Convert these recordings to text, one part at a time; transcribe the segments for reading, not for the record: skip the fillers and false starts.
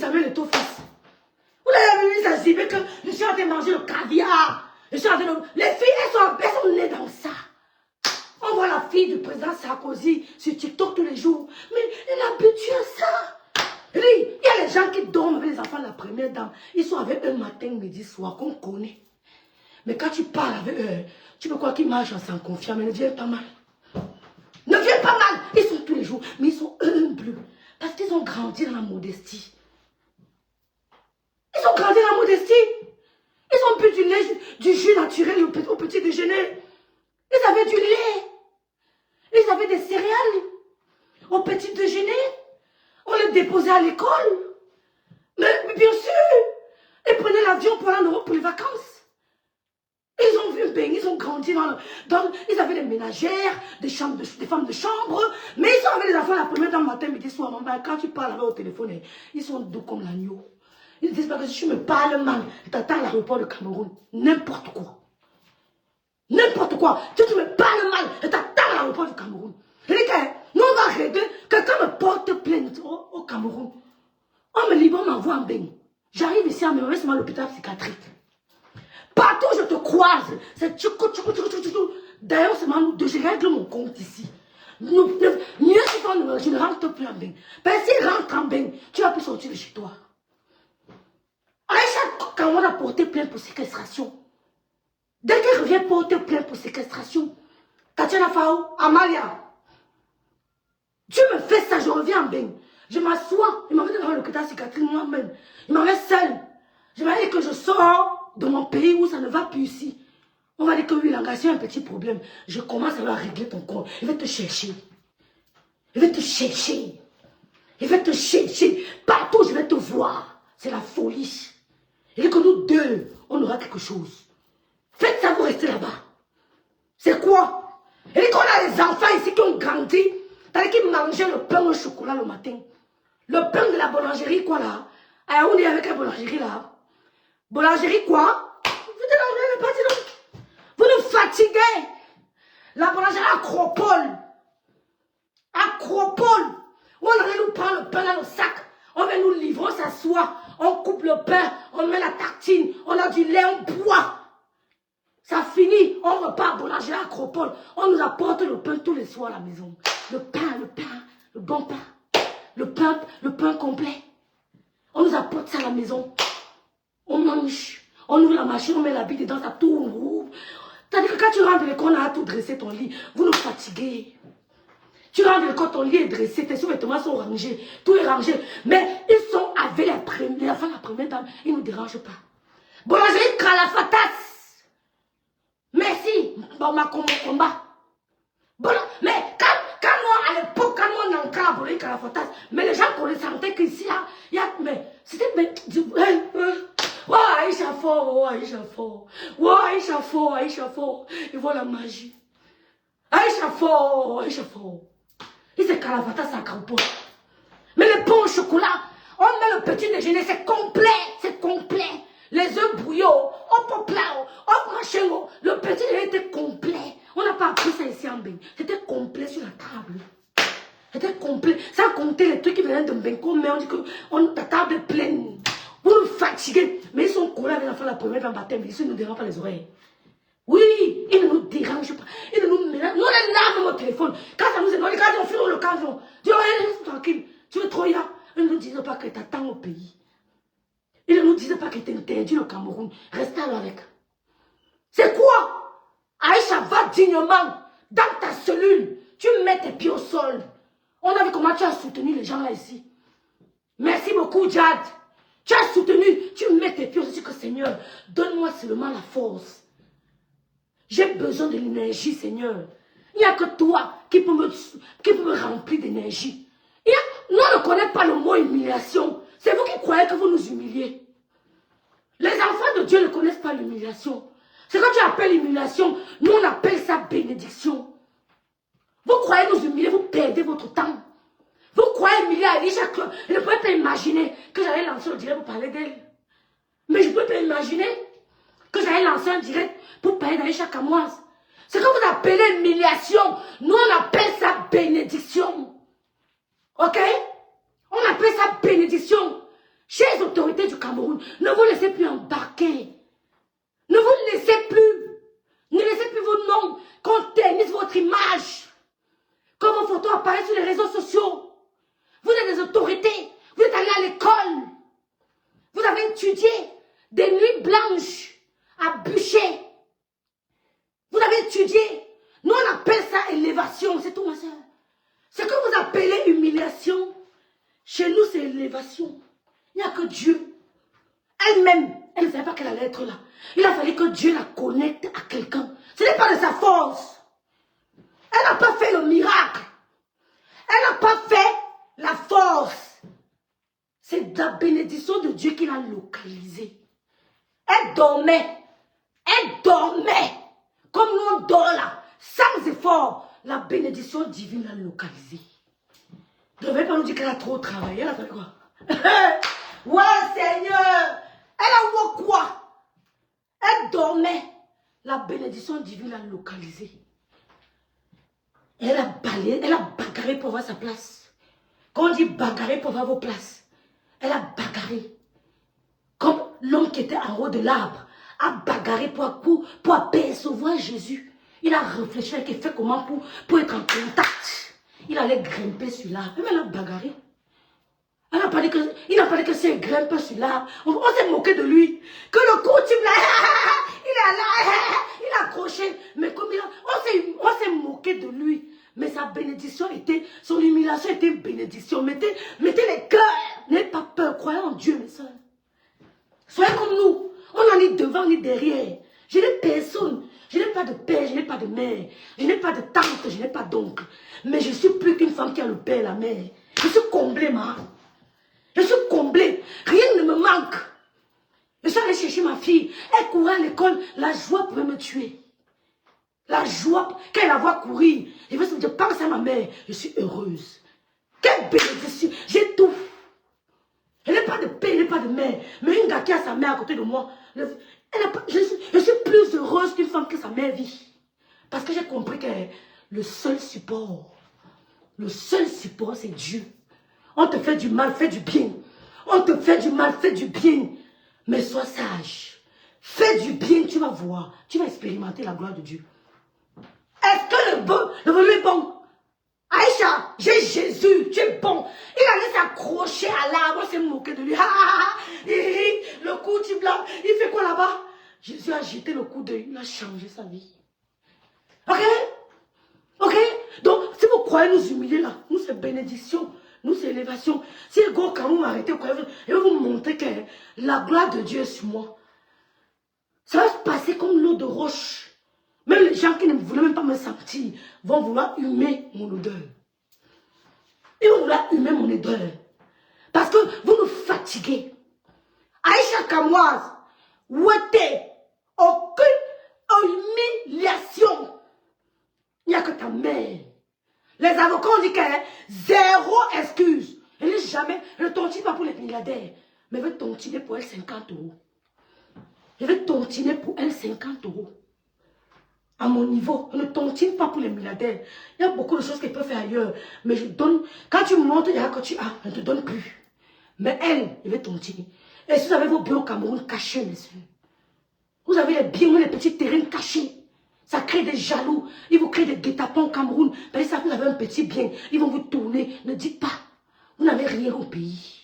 Samuel est ton fils. Vous avez vu ça, que je suis en train de manger le caviar. Je suis en train de... Les filles, elles sont nées dans ça. On voit la fille du président Sarkozy sur TikTok tous les jours. Mais elle est habituée à ça. Il y a les gens qui dorment avec les enfants de la première dame. Ils sont avec eux matin, midi, soir, qu'on connaît. Mais quand tu parles avec eux, tu peux croire qu'ils marchent sans confiance, mais ne viennent pas mal. Ne viennent pas mal. Ils sont tous les jours, mais ils sont humbles. Parce qu'ils ont grandi dans la modestie. Ils ont grandi dans la modestie. Ils ont bu du jus naturel au petit déjeuner. Ils avaient du lait. Ils avaient des céréales au petit déjeuner. On les déposait à l'école. Mais bien sûr, ils prenaient l'avion pour aller en Europe pour les vacances. Ils ont vu, ils ont grandi ils avaient des ménagères, des femmes de chambre, mais ils sont avec les enfants la première dans le matin, midi, soir, maman. Quand tu parles avec au téléphone, ils sont doux comme l'agneau. Ils ne disent pas que si tu me parles mal, tu t'attends à l'aéroport de Cameroun. N'importe quoi. N'importe quoi. Si tu me parles mal, tu t'attends à l'aéroport du Cameroun. Je dis que nous on va régler. Quelqu'un me porte plainte au Cameroun. On me libère, on m'envoie en bain. J'arrive ici à me mettre à l'hôpital psychiatrique. Partout où je te croise, c'est tchoukou. D'ailleurs, c'est nous deux, je règle mon compte ici. Mieux si tu ne rentres plus en bain. Parce que s'il rentre en bain, tu vas plus sortir de chez toi. Aïcha, quand on a porté plainte pour séquestration, dès qu'elle revient porter plainte pour séquestration, Tatiana Fao, Amalia, tu me fais ça, je reviens en bain. Je m'assois, il m'avait dans l'hôpital psychiatrique moi-même. Il m'avait seul. Je m'avais dit que je sors de mon pays où ça ne va plus ici. On va dire que oui, l'engagement a un petit problème. Je commence à régler ton compte. Il va te chercher. Il va te chercher. Il va te chercher. Partout, je vais te voir. C'est la folie. Il dit que nous deux, on aura quelque chose. Faites ça, vous restez là-bas. C'est quoi? Il dit qu'on a les enfants ici qui ont grandi. C'est-à-dire qu'ils mangeaient le pain au chocolat le matin. Le pain de la boulangerie, quoi là? Alors, on est avec la boulangerie là. Boulangerie, quoi? Vous nous fatiguez. La boulangerie Acropole. Acropole. On allait nous prendre le pain dans le sac. On vient nous livrer, on s'assoit. On coupe le pain. On met la tartine. On a du lait, on boit. Ça finit. On repart à boulangerie Acropole. On nous apporte le pain tous les soirs à la maison. Le pain, le bon pain. Le pain complet. On nous apporte ça à la maison. On mange. On ouvre la machine, on met la bille dedans, ça tourne. C'est-à-dire que quand tu rentres de l'école, on a tout dressé ton lit. Vous nous fatiguez. Tu rentres de l'école, ton lit est dressé, tes sous-vêtements sont rangés. Tout est rangé. Mais ils sont avec les enfants de la première dame. Ils ne nous dérangent pas. Boulangerie Calafatas. Merci. Bon, ma combat. Bon, mais quand moi, à l'époque, quand moi, on a encore la boulangerie Calafatas, mais les gens sentaient qu'ici, il y a, mais, c'était, oh, Aïcha fort, oh, Aïcha fort. Oh, Aïcha fort, Aïcha fort. Ils voient la magie. Aïcha fort, Aïcha fort. Et c'est Calafatas à Campo. Mais le pain au chocolat, on met le petit déjeuner, c'est complet, c'est complet. Les œufs bouillons, hop là, hop machin, le petit déjeuner était complet. On n'a pas appris ça ici en bain. C'était complet sur la table. C'était complet. Sans compter les trucs qui venaient de Benko, mais on dit que ta table est pleine. Vous nous fatiguez. Mais ils sont collés avec l'enfant la première dans le baptême. Ils ne nous dérangent pas les oreilles. Oui, ils ne nous dérangent pas. Ils ne nous mélangent. Nous, on est là avec mon téléphone. Quand ça nous est donné, quand on finit le camion, dis, reste tranquille. Tu veux trop y aller. Ils ne nous disent pas que tu attends au pays. Ils ne nous disent pas que tu interdis le Cameroun. Reste alors avec. C'est quoi? Aïcha, va dignement dans ta cellule. Tu mets tes pieds au sol. On a vu comment tu as soutenu les gens là ici. Merci beaucoup, Jad. Tu as soutenu. Tu mets tes pieds au sol. Tu dis que Seigneur, donne-moi seulement la force. J'ai besoin de l'énergie, Seigneur. Il n'y a que toi qui peux me remplir d'énergie. Nous, on ne connaît pas le mot humiliation. C'est vous qui croyez que vous nous humiliez. Les enfants de Dieu ne connaissent pas l'humiliation. C'est quand tu appelles l'humiliation, nous on appelle ça bénédiction. Vous croyez nous humilier, vous perdez votre temps. Vous croyez humilier Aïcha, je ne peux pas imaginer que j'allais lancer un direct pour parler d'elle. Mais je ne peux pas imaginer que j'allais lancer un direct pour parler d'Aïcha Kamoise. C'est quand vous appelez humiliation, nous on appelle ça bénédiction. Ok? On appelle ça bénédiction. J'ai vous. Ne vous laissez plus embarquer. Ne vous laissez plus. Ne laissez plus vos noms qu'on ternisse votre image. Quand vos photos apparaissent sur les réseaux sociaux. Vous êtes des autorités. Vous êtes allés à l'école. Vous avez étudié des nuits blanches à bûcher. Vous avez étudié. Nous, on appelle ça élévation. C'est tout, ma soeur. Ce que vous appelez humiliation, chez nous, c'est élévation. Il n'y a que Dieu. Elle-même, elle ne savait pas qu'elle allait être là. Il a fallu que Dieu la connecte à quelqu'un. Ce n'est pas de sa force. Elle n'a pas fait le miracle. Elle n'a pas fait la force. C'est la bénédiction de Dieu qui l'a localisée. Elle dormait. Elle dormait. Comme nous on dort là. Sans effort. La bénédiction divine l'a localisée. Ne vais pas nous dire qu'elle a trop travaillé. Elle a fait quoi? Ouais, Seigneur. Elle a vu quoi? Elle dormait. La bénédiction divine l'a localisée. Elle a balayé, elle a bagarré pour avoir sa place. Quand on dit bagarré pour avoir vos places, elle a bagarré. Comme l'homme qui était en haut de l'arbre a bagarré pour apercevoir Jésus. Il a réfléchi, il a fait comment pour être en contact. Il allait grimper sur l'arbre. Mais elle a bagarré. Il n'a pas dit que si elle grimpe sur l'arbre, on s'est moqué de lui. Que le coup, tu là, il est là, il a accroché. Mais comme on s'est moqué de lui. Mais sa bénédiction était, son humiliation était une bénédiction. Mettez les cœurs. N'ayez pas peur, croyez en Dieu, mes soeurs. Soyez comme nous. On n'en est devant ni derrière. Je n'ai personne. Je n'ai pas de père, je n'ai pas de mère. Je n'ai pas de tante, je n'ai pas d'oncle. Mais je suis plus qu'une femme qui a le père et la mère. Je suis comblée, ma. Je suis comblée. Rien ne me manque. Je suis allée chercher ma fille. Elle courait à l'école. La joie pouvait me tuer. La joie, quand elle la voit courir. Je pense à ma mère. Je suis heureuse. Quelle bénédiction. J'ai tout. Je n'ai pas de père, je n'ai pas de mère. Mais une gars qui a sa mère à côté de moi. Je suis plus heureuse qu'une femme que sa mère vit. Parce que j'ai compris que le seul support, c'est Dieu. On te fait du mal, fais du bien. On te fait du mal, fais du bien. Mais sois sage. Fais du bien, tu vas voir. Tu vas expérimenter la gloire de Dieu. Est-ce que le volume est bon? Aïcha, j'ai Jésus, tu es bon. Il allait s'accrocher à l'arbre, on s'est moqué de lui. Le coup du blanc, il fait quoi là-bas? Jésus a jeté le coup d'œil, il a changé sa vie. Ok? Ok? Donc, si vous croyez nous humilier là, nous c'est bénédiction, nous c'est élévation. Si quand vous m'arrêtez, je vais vous montrer que la gloire de Dieu est sur moi. Ça va se passer comme l'eau de roche. Même les gens qui ne voulaient même pas me sentir vont vouloir humer mon odeur. Ils vont vouloir humer mon odeur. Parce que vous nous fatiguez. Aïcha Kamoise, ouété, aucune humiliation. Il n'y a que ta mère. Les avocats ont dit qu'elle a zéro excuse. Elle n'est jamais, elle ne tontine pas pour les milliardaires. Mais elle veut tontiner pour elle 50 €. Je vais tontiner pour elle 50 €. À mon niveau, je ne tontine pas pour les milliardaires. Il y a beaucoup de choses qu'elle peut faire ailleurs. Mais je donne, quand tu me montres, il y a que tu as, je ne te donne plus. Mais elle, je vais tontiner. Et si vous avez vos biens au Cameroun cachés, messieurs, vous avez les biens, les petits terrains cachés. Ça crée des jaloux. Ils vous créent des guet-apens au Cameroun. Parce que ça, vous avez un petit bien. Ils vont vous tourner. Ne dites pas. Vous n'avez rien au pays.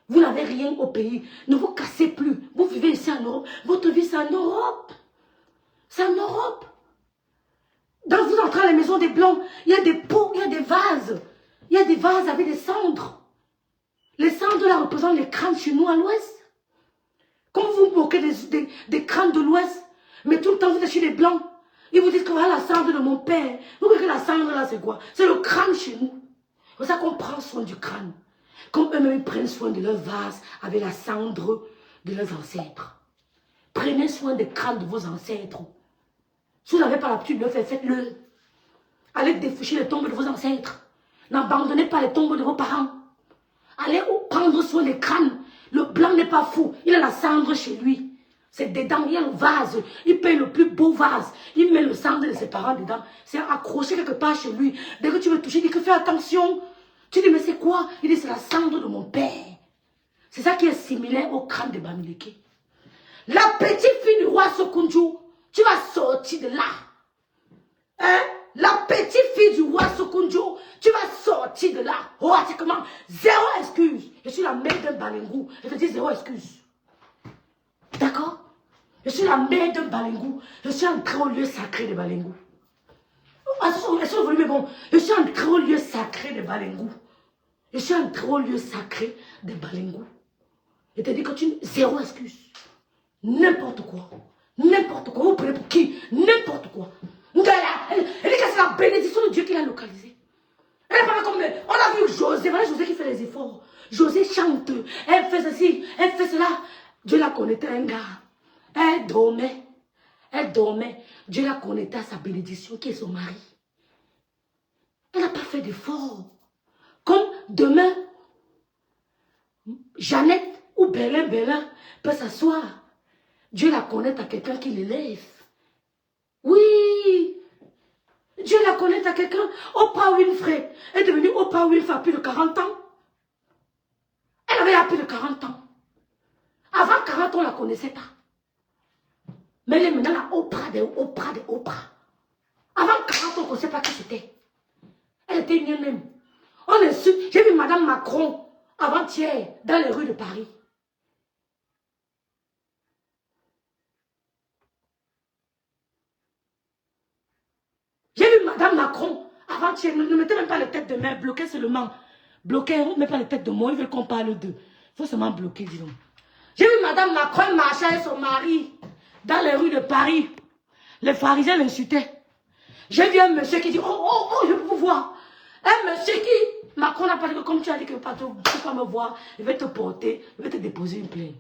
Vous n'avez rien au pays. Ne vous cassez plus. Vous vivez ici en Europe. Votre vie, c'est en Europe. C'est en Europe. Quand vous entrez à la maison des Blancs, il y a des pots, il y a des vases. Il y a des vases avec des cendres. Les cendres là représentent les crânes chez nous à l'ouest. Quand vous vous moquez des crânes de l'ouest, mais tout le temps vous êtes chez les Blancs, ils vous disent que voilà la cendre de mon père. Vous voyez que la cendre là c'est quoi? C'est le crâne chez nous. C'est pour ça qu'on prend soin du crâne. Comme eux-mêmes prennent soin de leur vase avec la cendre de leurs ancêtres. Prenez soin des crânes de vos ancêtres. Si vous n'avez pas l'habitude de le faire, faites-le. Allez défricher les tombes de vos ancêtres. N'abandonnez pas les tombes de vos parents. Allez prendre soin des crânes. Le blanc n'est pas fou. Il a la cendre chez lui. C'est dedans, il y a le vase. Il paye le plus beau vase. Il met le cendre de ses parents dedans. C'est accroché quelque part chez lui. Dès que tu veux toucher, il dit que fais attention. Tu dis, mais c'est quoi? Il dit, c'est la cendre de mon père. C'est ça qui est similaire au crâne de Bamileke. La petite fille du roi Sokunju, tu vas sortir de là. Hein? La petite fille du roi Sokunju, tu vas sortir de là. Automatiquement, zéro excuse. Je suis la mère d'un Balengou. Je te dis zéro excuse. D'accord? Je suis la mère d'un Balengou. Je suis entrée au lieu sacré de Balengou. Mais bon, je suis entrée au lieu sacré de Balengou. Je suis entrée au lieu sacré de Balengou. Je te dis que tu... Zéro excuse. N'importe quoi. N'importe quoi. Vous prenez pour qui? N'importe quoi. Elle dit que c'est la bénédiction de Dieu qui l'a localisée. Elle parle comme... On a vu José. Voilà José qui fait les efforts. José chante. Elle fait ceci. Elle fait cela. Dieu la connaissait un gars. Elle dormait. Elle dormait. Dieu la connaissait à sa bénédiction qui est son mari. Elle n'a pas fait d'effort. Comme demain, Jeannette ou Bélin peut s'asseoir. Dieu la connaît à quelqu'un qui l'élève. Oui. Dieu la connaît à quelqu'un. Oprah Winfrey est devenue Oprah Winfrey à plus de 40 ans. Elle avait plus de 40 ans. Avant 40 ans, on ne la connaissait pas. Mais elle est maintenant la Oprah de Oprah. Avant 40 ans, on ne sait pas qui c'était. Elle était une même. On est sûr. J'ai vu Madame Macron avant-hier dans les rues de Paris. J'ai vu Madame Macron avant-hier. Ne mettez même pas les têtes de main. Bloquez seulement. Bloquez, ne mettez pas les têtes de moi. Ils veulent qu'on parle d'eux. Il faut seulement bloquer, disons. J'ai vu Madame Macron marcher avec son mari dans les rues de Paris. Les pharisiens l'insultaient. J'ai vu un monsieur qui dit, oh, je peux vous voir. Un monsieur qui, Macron n'a pas dit que comme tu as dit que tu ne peux pas me voir, il va te porter, il va te déposer une plainte.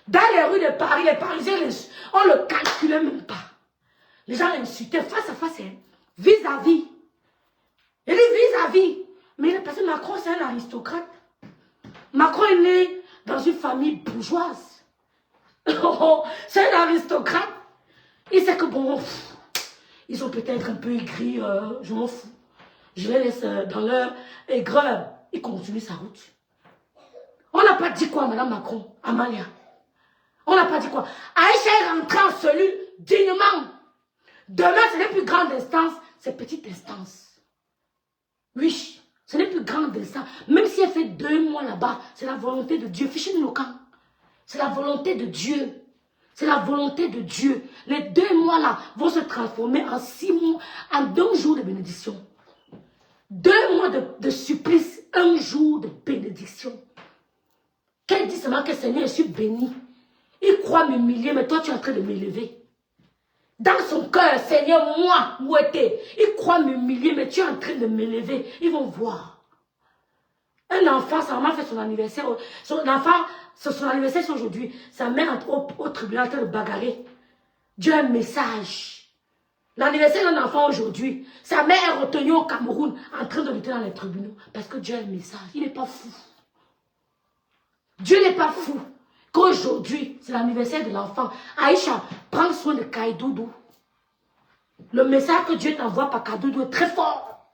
Dans les rues de Paris, les Parisiens, on ne le calculait même pas. Les gens l'insultaient face à face, vis-à-vis. Il dit vis-à-vis. Mais parce que Macron, c'est un aristocrate. Macron est né dans une famille bourgeoise. C'est un aristocrate. Il sait que bon, ils sont peut-être un peu aigris, je m'en fous. Je les laisse dans leur aigreur. Il continue sa route. On n'a pas dit quoi, Madame Macron, Amalia? On n'a pas dit quoi? Aïcha est rentrée en cellule dignement. Demain, ce n'est plus grande instance, c'est petite instance. Oui, ce n'est plus grande instance. Même si elle fait 2 mois là-bas, c'est la volonté de Dieu. Fichez-nous le camp. C'est la volonté de Dieu. C'est la volonté de Dieu. Les 2 mois là vont se transformer en 6 mois, en 2 jours de bénédiction. 2 mois de supplice, 1 jour de bénédiction. Qu'elle dit seulement que Seigneur, je suis béni. Il croit m'humilier, mais toi tu es en train de m'élever. Dans son cœur, Seigneur, moi, Mouetté, il croit m'humilier, mais tu es en train de m'élever. Ils vont voir. Un enfant, sa maman fait son anniversaire. Son enfant, son anniversaire c'est aujourd'hui. Sa mère entre au tribunal en train de bagarrer. Dieu a un message. L'anniversaire d'un enfant aujourd'hui. Sa mère est retenue au Cameroun en train de lutter dans les tribunaux. Parce que Dieu a un message. Il n'est pas fou. Dieu n'est pas fou. Qu'aujourd'hui, c'est l'anniversaire de l'enfant. Aïcha, prends soin de Kaïdoudou. Le message que Dieu t'envoie par Kaïdoudou est très fort.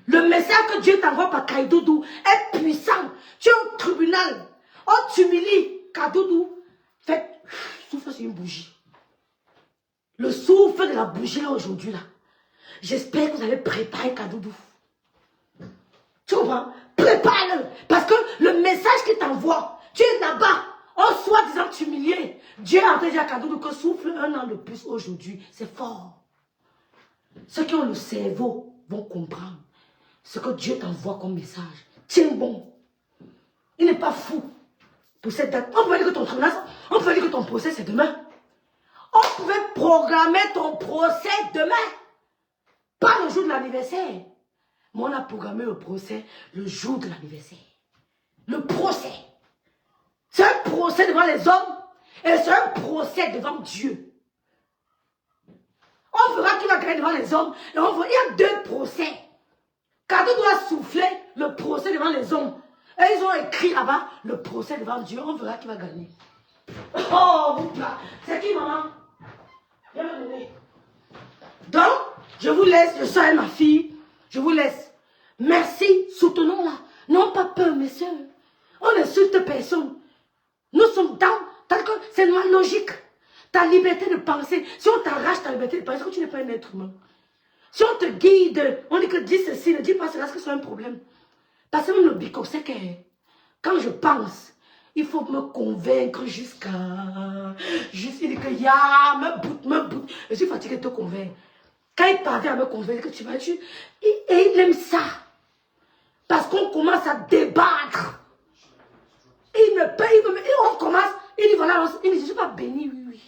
Le message que Dieu t'envoie par Kaïdoudou est puissant. Tu es au tribunal. On t'humilie. Kaïdoudou, faites souffle sur une bougie. Le souffle de la bougie là aujourd'hui là. J'espère que vous allez préparer Kaïdoudou. Tu comprends? Prépare-le. Parce que le message qu'il t'envoie, tu es là-bas, en soi-disant t'humilier. Dieu a déjà Kadoudou que souffle 1 an de plus aujourd'hui. C'est fort. Ceux qui ont le cerveau vont comprendre ce que Dieu t'envoie comme message. Tiens bon. Il n'est pas fou. Pour cette date, on pouvait dire que ton tribunal, on pouvait dire que ton procès c'est demain. On pouvait programmer ton procès demain. Pas le jour de l'anniversaire. Mais on a programmé le procès le jour de l'anniversaire. Le procès. C'est un procès devant les hommes et c'est un procès devant Dieu. On verra qui va gagner devant les hommes et on verra, il y a 2 procès. Kadou doit souffler le procès devant les hommes. Et ils ont écrit là-bas le procès devant Dieu. On verra qui va gagner. Oh, c'est qui, maman? Viens me donner. Donc, je vous laisse, je suis ma fille. Je vous laisse. Merci, soutenons-la. N'ayons pas peur, mes soeurs. On n'insulte personne. Nous sommes dans c'est ma logique. Ta liberté de penser. Si on t'arrache ta liberté de penser, que tu n'es pas un être humain. Si on te guide, on dit que dis ceci, ne dis pas cela, est-ce que c'est un problème? Parce que même le bico, c'est que quand je pense, il faut me convaincre jusqu'à... Juste, il dit que ya, me boute. Je suis fatiguée de te convaincre. Quand il parvient à me convaincre que tu vas... Et il aime ça. Parce qu'on commence à débattre. Il me paye, on commence, il dit voilà, il dit je ne suis pas béni, oui.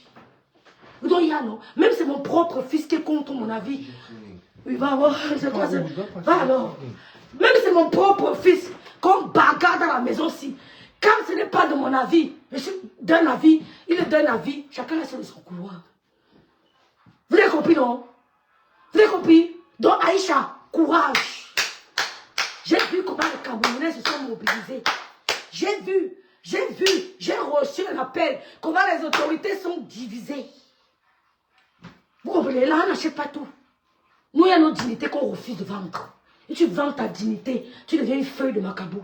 Donc il y a non, même c'est mon propre fils qui est contre mon avis. Oui, va voir, je crois que va alors. Même c'est mon propre fils qu'on bagarre dans la maison-ci. Quand ce n'est pas de mon avis, je suis d'un avis, il est d'un avis, chacun reste dans son couloir. Vous avez compris, non? Vous avez compris? Donc Aïcha, courage. J'ai vu comment les Camerounais se sont mobilisés. J'ai reçu un appel, comment les autorités sont divisées. Vous comprenez, là, on n'achète pas tout. Nous, il y a nos dignités qu'on refuse de vendre. Et tu vends ta dignité, tu deviens une feuille de macabo.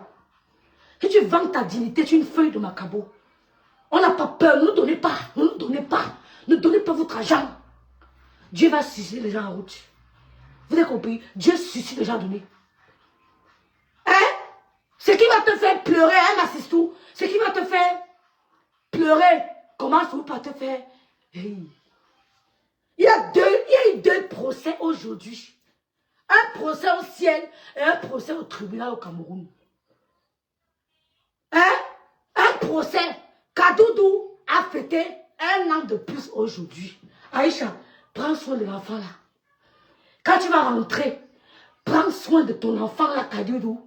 Et tu vends ta dignité, tu es une feuille de macabo. On n'a pas peur, ne nous donnez pas, ne donnez pas votre argent. Dieu va susciter les gens en route. Vous avez compris? Dieu suscite les gens à donner. Ce qui va te faire pleurer, hein, Massistou, ce qui va te faire pleurer, commence-vous par te faire rire. Il y a eu deux procès aujourd'hui. Un procès au ciel et un procès au tribunal au Cameroun. Un procès. Kadoudou a fêté 1 an de plus aujourd'hui. Aïcha, prends soin de l'enfant là. Quand tu vas rentrer, prends soin de ton enfant là, Kadoudou.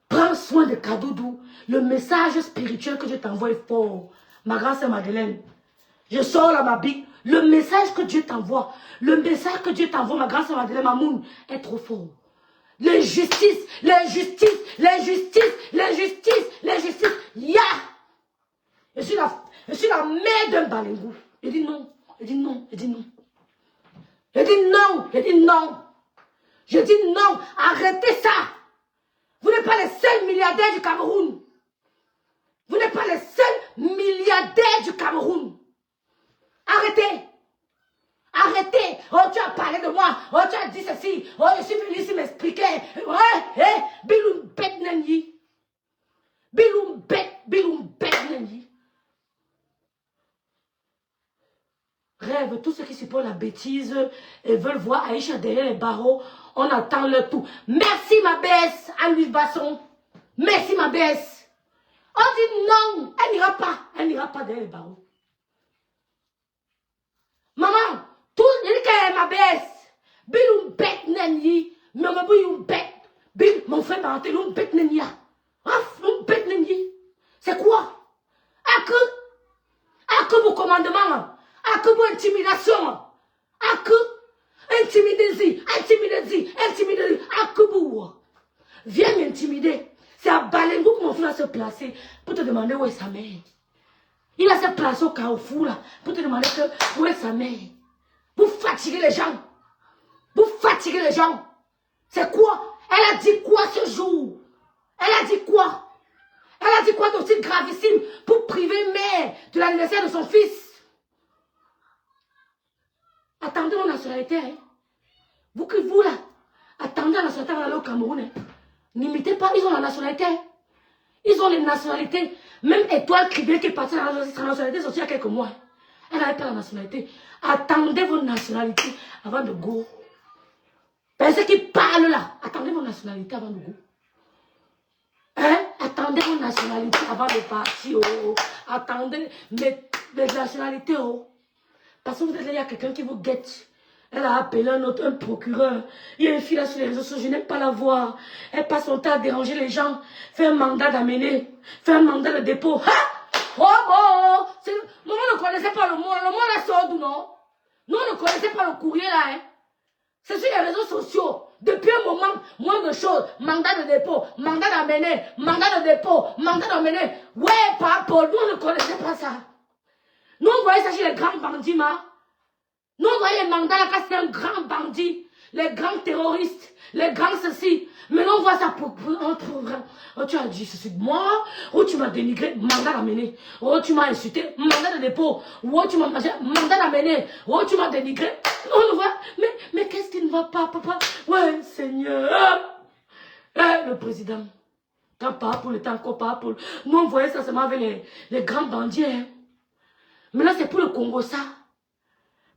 Prends soin de Kadoudou. Le message spirituel que Dieu t'envoie est fort. Ma grande sœur Madeleine, je sors là ma bique. Le message que Dieu t'envoie, ma grande sœur Madeleine Mamoun, est trop fort. L'injustice, l'injustice, l'injustice, l'injustice, l'injustice. Ya! Je suis la mère d'un balengou. Il dit non, il dit non, il dit non. Il dit non, il dit non. Je dis non, arrêtez ça. Vous n'êtes pas les seuls milliardaires du Cameroun. Vous n'êtes pas les seuls milliardaires du Cameroun. Arrêtez. Arrêtez. Oh, tu as parlé de moi. Oh, tu as dit ceci. Oh, je suis venu ici m'expliquer. Ouais, biloum bête nanyi. Biloum bête nanyi. Rêve, tous ceux qui supportent la bêtise et veulent voir Aïcha derrière les barreaux, on attend leur tout. Merci ma baisse à Louis Basson. Merci ma baisse. On dit non, elle n'ira pas derrière les barreaux. Maman, tout il dit qu'elle est ma baisse. Biloum bête nanyi. Maman biloum bête. Mon frère m'a rentré l'oum bête nanyi. L'oum bête nanyi. C'est quoi? À que vos commandements? À que vos intimidations? À que intimidez-y, à que vous? Viens m'intimider. C'est à Balengou que mon frère va se placer pour te demander où est sa mère. Il va se placer au Carrefour là pour te demander où est sa mère. Vous fatiguez les gens. Vous fatiguez les gens. C'est quoi? Elle a dit quoi ce jour? Elle a dit quoi? Elle a dit quoi d'aussi gravissime pour priver une mère de l'anniversaire de son fils? Attendez mon nationalité. Hein? Vous là, attendez la nationalité avant d'aller au Cameroun. Hein? N'imitez pas, ils ont la nationalité. Hein? Ils ont les nationalités. Même Étoile Criblé qui est partie de la nationalité sortie il y a quelques mois. Elle n'avait pas la nationalité. Attendez vos nationalités avant de go. Ceux qui parlent là, attendez vos nationalités avant de go. Hein? Attendez vos nationalités avant de partir. Oh. Attendez les nationalités. Oh. Parce que vous êtes là, il y a quelqu'un qui vous guette. Elle a appelé un procureur. Il y a une fille là sur les réseaux sociaux, je n'aime pas la voir. Elle passe son temps à déranger les gens. Fait un mandat d'amener. Fait un mandat de dépôt. Ha! Oh! Nous, on ne connaissait pas le mot. Le mot là sort d'où, non? Nous, on ne connaissait pas le courrier là. Hein? C'est sur les réseaux sociaux. Depuis un moment, moins de choses. Mandat de dépôt, mandat d'amener, mandat de dépôt, mandat d'amener. Ouais, papa, nous, on ne connaissait pas ça. Nous, on voyait ça chez les grands bandits, ma. Nous, on voyait les mandats là, quand c'était un grand bandit. les grands terroristes, les grands ceci. Maintenant, on voit ça pour oh, tu as dit ceci de moi, oh, tu m'as dénigré, mandat d'amener. Oh, tu m'as insulté, mandat de dépôt. Oh, tu m'as mangé, mandat d'amener. Oh, tu m'as dénigré. On voit, mais qu'est-ce qui ne va pas, papa? Ouais, Seigneur. Le président, quand pas pour le temps, quand pas pour... Nous, on voyait ça seulement avec les grands bandits. Hein. Maintenant, c'est pour le Congo, ça.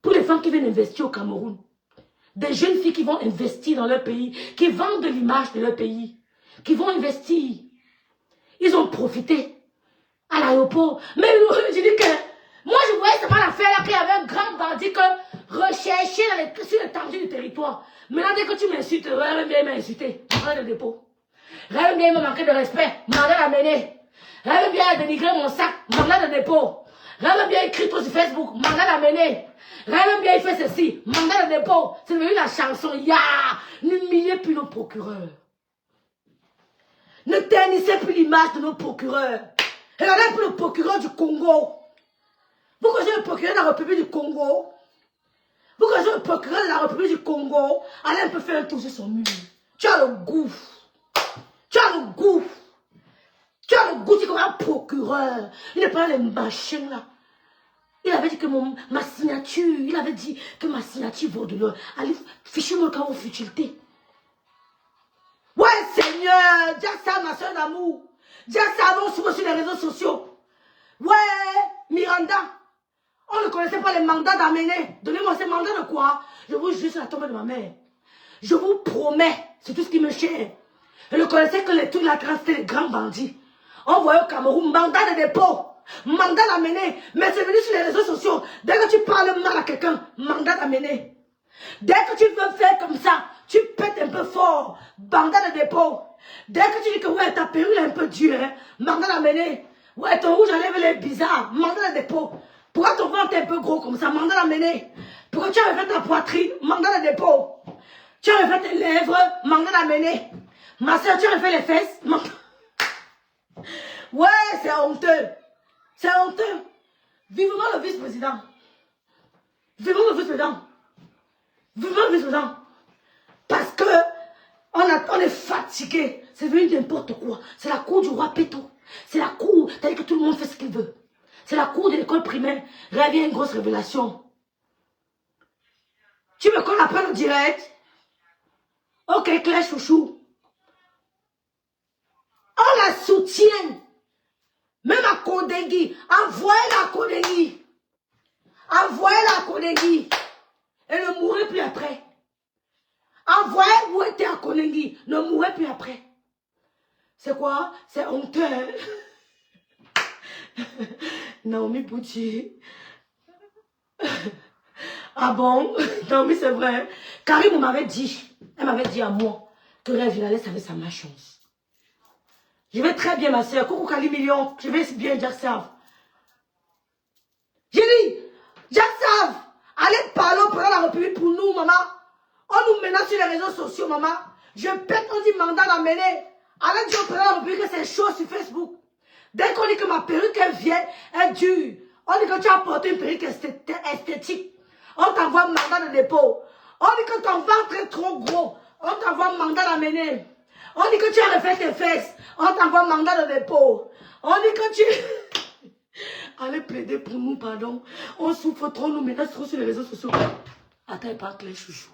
Pour les femmes qui viennent investir au Cameroun. Des jeunes filles qui vont investir dans leur pays, qui vendent de l'image de leur pays, qui vont investir. Ils ont profité à l'aéroport. Mais je dis que, moi je voyais seulement l'affaire là qu'il y avait un grand bandit que recherché sur l'étendue du territoire. Maintenant dès que tu m'insultes, Réal bien m'a insulté, mandat de dépôt. Réal bien m'a manqué de respect, mandat d'amener. Réal bien a dénigré mon sac, mandat de dépôt. Réal bien écrit tout sur Facebook, mandat d'amener. Réal bien il fait ceci, mandat de dépôt. C'est devenu la chanson, ya, n'humiliez plus nos procureurs. Ne ternissez plus l'image de nos procureurs. Regardez un peu le procureur du Congo. Vous connaissez le procureur de la République du Congo? Vous connaissez le procureur de la République du Congo? Allez un peu faire un tour sur son mur. Tu as le goût. Tu as le goût. Tu as le goût, tu es comme un procureur. Il n'est pas les machins là. Il avait dit que ma signature, il avait dit que ma signature vaut de l'or. Allez, fichez-moi quand vous futilité. Ouais, Seigneur, dis ça, ma soeur d'amour. Dis ça avant sur les réseaux sociaux. Ouais, Miranda. On ne connaissait pas les mandats d'amener. Donnez-moi ces mandats de quoi? Je vous jure sur la tombe de ma mère. Je vous promets, c'est tout ce qui me cher. Je ne connaissais que les trucs là, c'était les grands bandits. On voyait au Cameroun, mandat de dépôt. Mandat d'amener, mais c'est venu sur les réseaux sociaux. Dès que tu parles mal à quelqu'un, mandat d'amener. Dès que tu veux faire comme ça, tu pètes un peu fort, mandat de dépôt. Dès que tu dis que ouais, ta perruque est un peu dure, hein, mandat d'amener. Ouais, ton rouge à lèvres est bizarre, mandat de dépôt. Pourquoi ton ventre est un peu gros comme ça, mandat d'amener. Pourquoi tu as refait ta poitrine, mandat de dépôt. Tu as refait tes lèvres, mandat d'amener. Ma soeur, tu as refait les fesses, mandat. Ouais, c'est honteux. C'est honteux. Vivement le vice-président. Vivement le vice-président. Vivement le vice-président. Parce que on est fatigué. C'est devenu n'importe quoi. C'est la cour du roi Péto. C'est la cour. C'est-à-dire que tout le monde fait ce qu'il veut. C'est la cour de l'école primaire. Revient une grosse révélation. Tu veux qu'on apprenne en direct? Ok, Claire Chouchou. On la soutient. Même à Kodengui, envoyez-la à Kodengui. Envoyez-la à Kodengui. Et ne mourrez plus après. Envoyez où était à Kodengui. Ne mourrez plus après. C'est quoi? C'est honteux. Naomi Bouti. Ah bon? Naomi, c'est vrai. Karim m'avait dit, elle m'avait dit à moi que Réal Villalès avait sa malchance. Je vais très bien, ma soeur. Coucou Kali Million. Je vais bien, Jacksav. J'ai dit, Jacksav, allez parler au président de la République pour nous, maman. On nous menace sur les réseaux sociaux, maman. Je pète, on dit mandat d'amener. Allez dire au président de la République que c'est chaud sur Facebook. Dès qu'on dit que ma perruque est vieille, est dure. On dit que tu as porté une perruque esthétique. On t'envoie mandat de dépôt. On dit que ton ventre est trop gros. On t'envoie mandat d'amener. On dit que tu as refait tes fesses. On t'envoie mandat de dépôt. On dit que tu... Allez plaider pour nous, pardon. On souffre trop, nous menace trop sur les réseaux sociaux. Attends, pas Claire Chouchou.